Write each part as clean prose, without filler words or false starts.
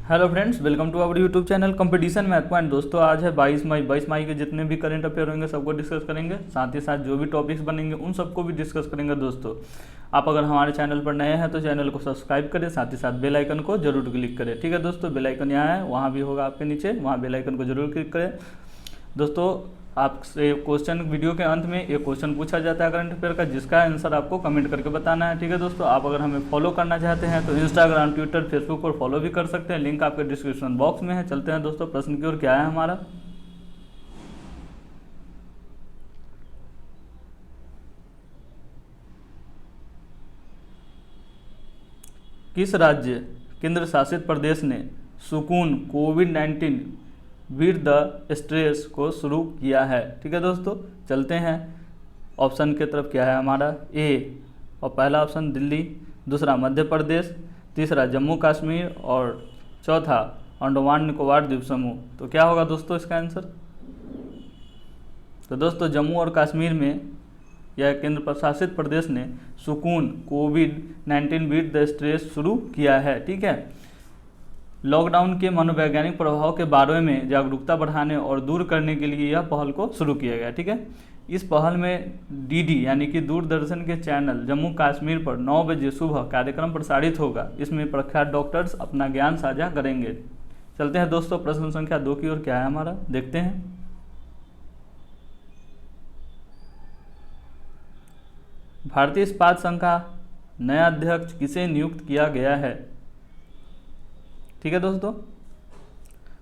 Hello friends, welcome to our YouTube channel competition math point. दोस्तों आज है 22 मई के जितने भी करंट अफेयर होंगे सबको डिस्कस करेंगे। साथ ही साथ जो भी टॉपिक्स बनेंगे उन सबको भी डिस्कस करेंगे। दोस्तों आप अगर हमारे चैनल पर नए हैं तो चैनल को सब्सक्राइब करें, साथ ही साथ बेल आइकन को जरूर क्लिक करें। ठीक है दोस्तों, बेल आइकन यहाँ है, वहाँ भी होगा आपके नीचे, वहाँ बेल आइकन को जरूर क्लिक करें। दोस्तों आपसे क्वेश्चन वीडियो के अंत में एक क्वेश्चन पूछा जाता है करंट अफेयर का, जिसका आंसर आपको कमेंट करके बताना है। ठीक है दोस्तों, आप अगर हमें फॉलो करना चाहते हैं तो इंस्टाग्राम, ट्विटर, फेसबुक पर फॉलो भी कर सकते हैं, लिंक आपके डिस्क्रिप्शन बॉक्स में है। चलते हैं दोस्तों प्रश्न की ओर। क्या है हमारा, किस राज्य केंद्र शासित प्रदेश ने सुकून कोविड-19 विद द स्ट्रेस को शुरू किया है। ठीक है दोस्तों, चलते हैं ऑप्शन की तरफ। क्या है हमारा, ए और पहला ऑप्शन दिल्ली, दूसरा मध्य प्रदेश, तीसरा जम्मू कश्मीर और चौथा अंडमान निकोबार द्वीप समूह। तो क्या होगा दोस्तों इसका आंसर। तो दोस्तों जम्मू और कश्मीर में यह केंद्र प्रशासित प्रदेश ने सुकून कोविड-19 विद द स्ट्रेस शुरू किया है। ठीक है, लॉकडाउन के मनोवैज्ञानिक प्रभाव के बारे में जागरूकता बढ़ाने और दूर करने के लिए यह पहल को शुरू किया गया। ठीक है, इस पहल में डीडी यानी कि दूरदर्शन के चैनल जम्मू कश्मीर पर 9 बजे सुबह कार्यक्रम प्रसारित होगा। इसमें प्रख्यात डॉक्टर्स अपना ज्ञान साझा करेंगे। चलते हैं दोस्तों प्रश्न संख्या 2 की ओर। क्या है हमारा, देखते हैं। भारतीय इस्पात संघ का नया अध्यक्ष किसे नियुक्त किया गया है। ठीक है दोस्तों,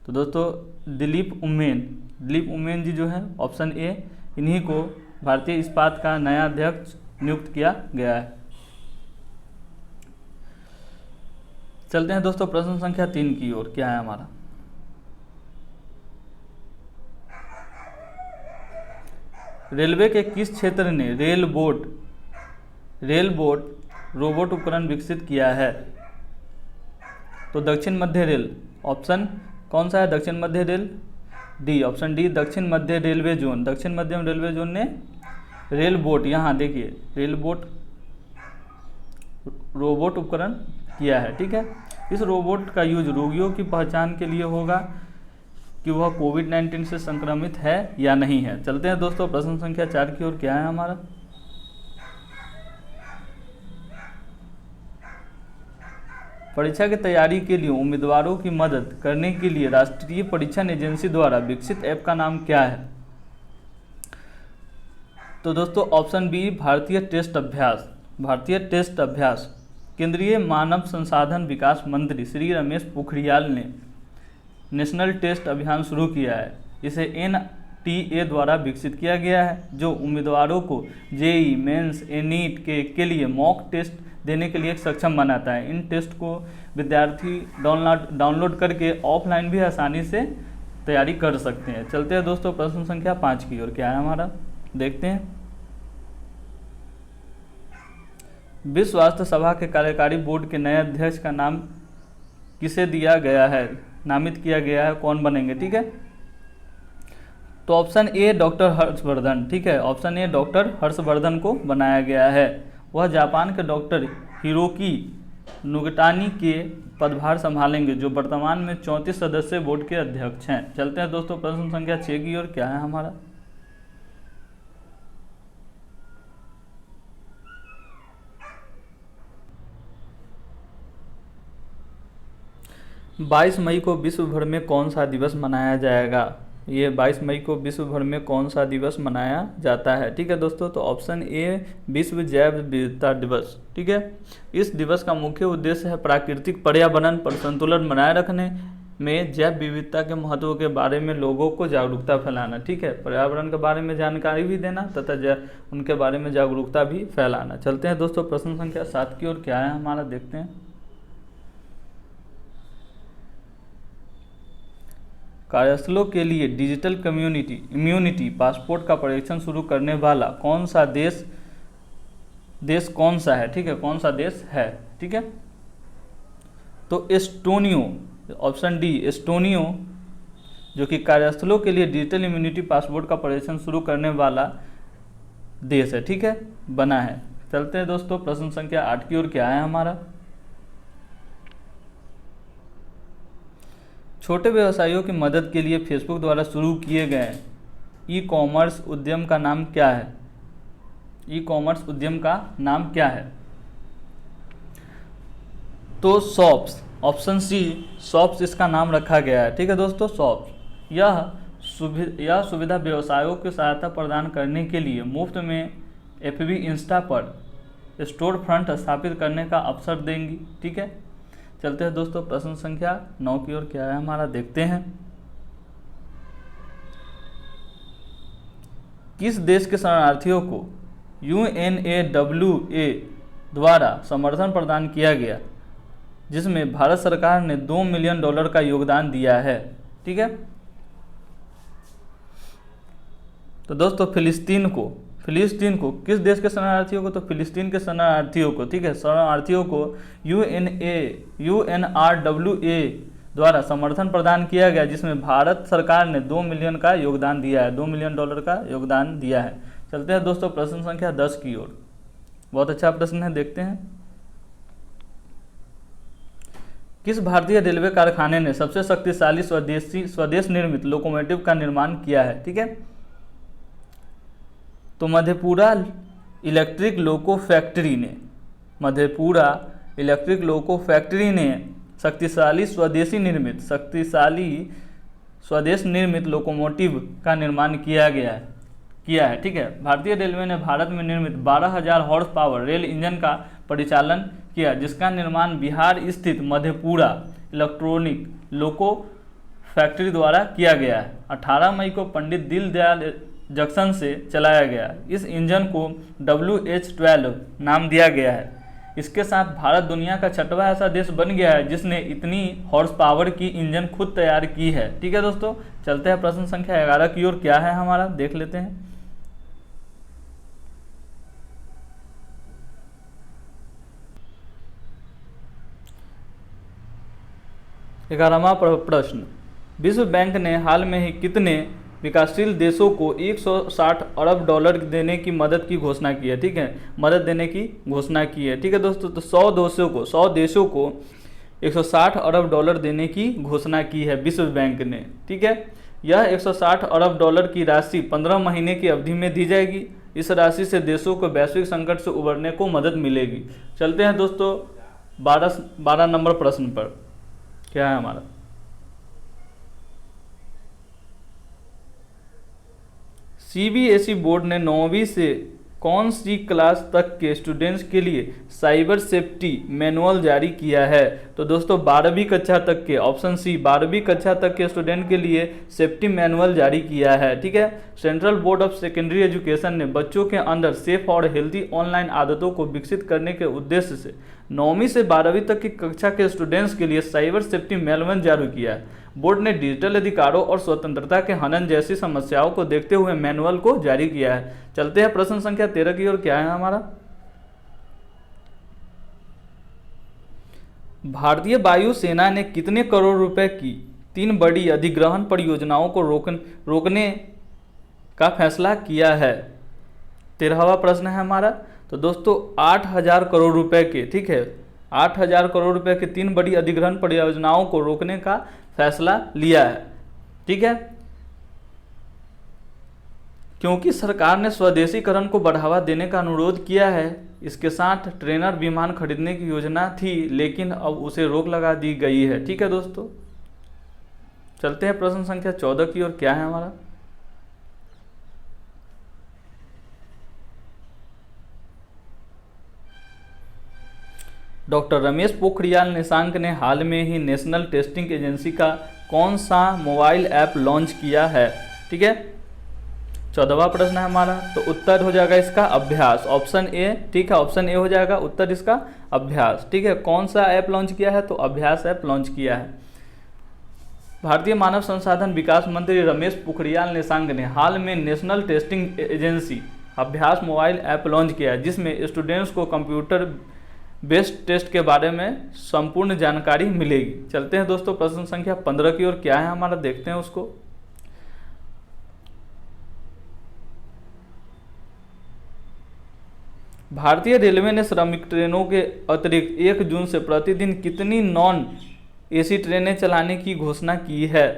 तो दोस्तों दिलीप उम्मेन जी जो है ऑप्शन ए, इन्हीं को भारतीय इस्पात का नया अध्यक्ष नियुक्त किया गया है। चलते हैं दोस्तों प्रश्न संख्या 3 की ओर। क्या है हमारा, रेलवे के किस क्षेत्र ने रेल बोट रोबोट उपकरण विकसित किया है। तो दक्षिण मध्य रेल, ऑप्शन कौन सा है, दक्षिण मध्य रेल, डी ऑप्शन डी दक्षिण मध्य रेलवे जोन। दक्षिण मध्य रेलवे जोन ने रेल बोट, यहाँ देखिए रेल बोट रोबोट उपकरण किया है। ठीक है, इस रोबोट का यूज रोगियों की पहचान के लिए होगा कि वह कोविड-19 से संक्रमित है या नहीं है। चलते हैं दोस्तों प्रश्न संख्या 4 की ओर। क्या है हमारा, परीक्षा की तैयारी के लिए उम्मीदवारों की मदद करने के लिए राष्ट्रीय परीक्षण एजेंसी द्वारा विकसित ऐप का नाम क्या है। तो दोस्तों ऑप्शन बी भारतीय टेस्ट अभ्यास। केंद्रीय मानव संसाधन विकास मंत्री श्री रमेश पोखरियाल ने नेशनल टेस्ट अभियान शुरू किया है। इसे NTA द्वारा विकसित किया गया है, जो उम्मीदवारों को जेईई मेंस नीट के लिए मॉक टेस्ट देने के लिए सक्षम बनाता है। इन टेस्ट को विद्यार्थी डाउनलोड करके ऑफलाइन भी आसानी से तैयारी कर सकते हैं। चलते हैं दोस्तों प्रश्न संख्या 5 की ओर। क्या है हमारा, देखते हैं। विश्व स्वास्थ्य सभा के कार्यकारी बोर्ड के नए अध्यक्ष का नाम किसे दिया गया है, नामित किया गया है, कौन बनेंगे। ठीक है, तो ऑप्शन ए डॉक्टर हर्षवर्धन। ठीक है, ऑप्शन ए डॉक्टर हर्षवर्धन को बनाया गया है। वह जापान के डॉक्टर हिरोकी नुगटानी के पदभार संभालेंगे, जो वर्तमान में 34 सदस्यीय बोर्ड के अध्यक्ष हैं। चलते हैं दोस्तों प्रश्न संख्या 6 की ओर। क्या है हमारा, बाईस मई को विश्व भर में कौन सा दिवस मनाया जाएगा। ये 22 मई को विश्व भर में कौन सा दिवस मनाया जाता है। ठीक है दोस्तों, तो ऑप्शन ए विश्व जैव विविधता दिवस। ठीक है, इस दिवस का मुख्य उद्देश्य है प्राकृतिक पर्यावरण पर संतुलन बनाए रखने में जैव विविधता के महत्व के बारे में लोगों को जागरूकता फैलाना। ठीक है, पर्यावरण के बारे में जानकारी भी देना तथा उनके बारे में जागरूकता भी फैलाना। चलते हैं दोस्तों प्रश्न संख्या 7 की ओर। क्या है हमारा, देखते हैं। कार्यस्थलों के लिए डिजिटल इम्यूनिटी पासपोर्ट का परीक्षण शुरू करने वाला कौन सा देश कौन सा है। ठीक है, कौन सा देश है। ठीक है, तो एस्टोनियो, ऑप्शन डी एस्टोनियो, जो कि कार्यस्थलों के लिए डिजिटल इम्यूनिटी पासपोर्ट का परीक्षण शुरू करने वाला देश है। ठीक है, बना है। चलते हैं दोस्तों प्रश्न संख्या 8 की ओर। क्या है हमारा, छोटे व्यवसायियों की मदद के लिए फेसबुक द्वारा शुरू किए गए ई कॉमर्स उद्यम का नाम क्या है? ई कॉमर्स उद्यम का नाम क्या है? तो शॉप्स, ऑप्शन सी शॉप्स इसका नाम रखा गया है। ठीक है दोस्तों, शॉप्स। यह सुविधा व्यवसायों की सहायता प्रदान करने के लिए मुफ्त में एफबी इंस्टा पर स्टोर फ्रंट स्थापित करने का अवसर देंगी। ठीक है, चलते हैं दोस्तों प्रश्न संख्या 9 की ओर। क्या है हमारा, देखते हैं। किस देश के शरणार्थियों को UNAWA द्वारा समर्थन प्रदान किया गया, जिसमें भारत सरकार ने $2 मिलियन का योगदान दिया है? ठीक है, तो दोस्तों फिलिस्तीन को किस देश के शरणार्थियों को? तो फिलिस्तीन के शरणार्थियों को। ठीक है, शरणार्थियों को UNRWA द्वारा समर्थन प्रदान किया गया, जिसमें भारत सरकार ने $2 मिलियन का योगदान दिया है, $2 मिलियन का योगदान दिया है। चलते हैं दोस्तों प्रश्न संख्या 10 की ओर। बहुत अच्छा प्रश्न है, देखते हैं। किस भारतीय रेलवे कारखाने ने सबसे शक्तिशाली स्वदेश निर्मित लोकोमोटिव का निर्माण किया है? ठीक है, तो मधेपुरा इलेक्ट्रिक लोको फैक्ट्री ने शक्तिशाली स्वदेश निर्मित लोकोमोटिव का निर्माण किया है। ठीक है, भारतीय रेलवे ने भारत में निर्मित 12,000 हॉर्स पावर रेल इंजन का परिचालन किया, जिसका निर्माण बिहार स्थित मधेपुरा इलेक्ट्रॉनिक लोको फैक्ट्री द्वारा किया गया है। 18 मई को पंडित दीनदयाल जंक्शन से चलाया गया। इस इंजन को WH-12 नाम दिया गया है। इसके साथ भारत दुनिया का 6वां ऐसा देश बन गया है जिसने इतनी हॉर्स पावर की इंजन खुद तैयार की है। ठीक है दोस्तों, चलते हैं प्रश्न संख्या 11 की ओर। क्या है हमारा, देख लेते हैं। ग्यारहवां प्रश्न, विश्व बैंक ने हाल में ही कितने विकासशील देशों को $160 अरब देने की मदद की घोषणा की है? ठीक है, मदद देने की घोषणा की है। ठीक है दोस्तों, तो 100 देशों को $160 अरब देने की घोषणा की है विश्व बैंक ने। ठीक है, यह $160 अरब की राशि 15 महीने की अवधि में दी जाएगी। इस राशि से देशों को वैश्विक संकट से उबरने को मदद मिलेगी। चलते हैं दोस्तों 12 नंबर प्रश्न पर। क्या है हमारा, CBSE बोर्ड ने 9वीं से कौन सी क्लास तक के स्टूडेंट्स के लिए साइबर सेफ्टी मैनुअल जारी किया है? तो दोस्तों 12वीं कक्षा तक के, ऑप्शन सी 12वीं कक्षा तक के स्टूडेंट के लिए सेफ्टी मैनुअल जारी किया है। ठीक है, central board of secondary education ने बच्चों के अंदर सेफ और हेल्दी ऑनलाइन आदतों को विकसित करने के उद्देश्य से 9वीं से 12वीं तक की कक्षा के स्टूडेंट्स के लिए साइबर सेफ्टी मैनुअल जारी किया है। बोर्ड ने डिजिटल अधिकारों और स्वतंत्रता के हनन जैसी समस्याओं को देखते हुए मैनुअल को जारी किया है। चलते हैं प्रश्न संख्या 13 की ओर। क्या है हमारा, भारतीय वायुसेना ने कितने करोड़ रुपए की 3 बड़ी अधिग्रहण परियोजनाओं को रोकने का फैसला किया है? 13वां प्रश्न है हमारा। तो दोस्तों 8,000 करोड़ रुपए के, ठीक है, 8,000 करोड़ रुपए की 3 बड़ी अधिग्रहण परियोजनाओं को रोकने का फैसला लिया है। ठीक है, क्योंकि सरकार ने स्वदेशीकरण को बढ़ावा देने का अनुरोध किया है। इसके साथ ट्रेनर विमान खरीदने की योजना थी, लेकिन अब उसे रोक लगा दी गई है। ठीक है दोस्तों, चलते हैं प्रश्न संख्या 14 की ओर। क्या है हमारा, डॉक्टर रमेश पोखरियाल निशंक ने हाल में ही नेशनल टेस्टिंग एजेंसी का कौन सा मोबाइल ऐप लॉन्च किया है? ठीक है, 14वां प्रश्न है हमारा। तो उत्तर हो जाएगा इसका अभ्यास, ऑप्शन ए। ठीक है, ऑप्शन ए हो जाएगा उत्तर इसका अभ्यास। ठीक है, कौन सा ऐप लॉन्च किया है? तो अभ्यास ऐप लॉन्च किया है। भारतीय मानव संसाधन विकास मंत्री रमेश पोखरियाल निशंक ने हाल में नेशनल टेस्टिंग एजेंसी अभ्यास मोबाइल ऐप लॉन्च किया है, जिसमें स्टूडेंट्स को कंप्यूटर बेस्ड टेस्ट के बारे में संपूर्ण जानकारी मिलेगी। चलते हैं दोस्तों प्रश्न संख्या 15 की ओर। क्या है हमारा, देखते हैं उसको। भारतीय रेलवे ने श्रमिक ट्रेनों के अतिरिक्त 1 जून से प्रतिदिन कितनी नॉन एसी ट्रेनें चलाने की घोषणा की है।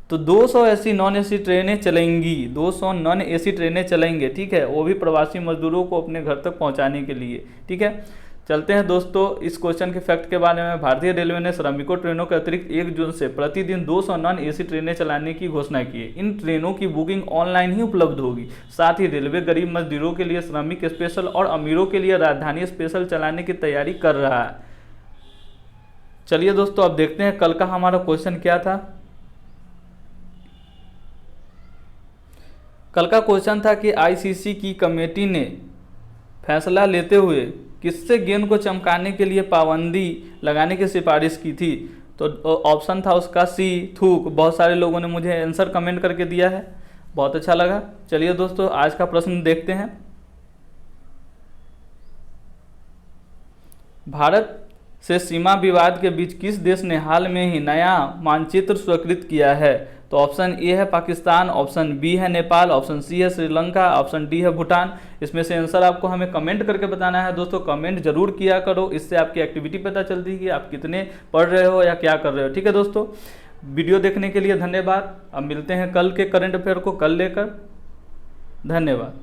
तो 200 ऐसी नॉन एसी ट्रेनें चलेंगी, 200 नॉन एसी ट्रेनें चलेंगे, ठीक है, वो भी प्रवासी मजदूरों को अपने घर तक पहुंचाने के लिए, ठीक है। चलते हैं दोस्तों इस क्वेश्चन के फैक्ट के बारे में। भारतीय रेलवे ने श्रमिकों ट्रेनों के अतिरिक्त 1 जून से प्रतिदिन 200 नॉन एसी ट्रेनें चलाने की घोषणा की है। इन ट्रेनों की बुकिंग ऑनलाइन ही उपलब्ध होगी। साथ ही रेलवे गरीब मजदूरों के लिए श्रमिक स्पेशल और अमीरों के लिए राजधानी स्पेशल चलाने की तैयारी कर रहा है। चलिए दोस्तों अब देखते हैं कल का हमारा क्वेश्चन क्या था। कल का क्वेश्चन था कि आईसीसी की कमेटी ने फैसला लेते हुए किससे गेंद को चमकाने के लिए पाबंदी लगाने की सिफारिश की थी। तो ऑप्शन था उसका सी, थूक। बहुत सारे लोगों ने मुझे आंसर कमेंट करके दिया है, बहुत अच्छा लगा। चलिए दोस्तों आज का प्रश्न देखते हैं। भारत से सीमा विवाद के बीच किस देश ने हाल में ही नया मानचित्र स्वीकृत किया है। तो ऑप्शन ए है पाकिस्तान, ऑप्शन बी है नेपाल, ऑप्शन सी है श्रीलंका, ऑप्शन डी है भूटान। इसमें से आंसर आपको हमें कमेंट करके बताना है। दोस्तों कमेंट जरूर किया करो, इससे आपकी एक्टिविटी पता चलती है कि आप कितने पढ़ रहे हो या क्या कर रहे हो, ठीक है दोस्तों। वीडियो देखने के लिए धन्यवाद। अब मिलते हैं कल के करंट अफेयर को कल लेकर। धन्यवाद।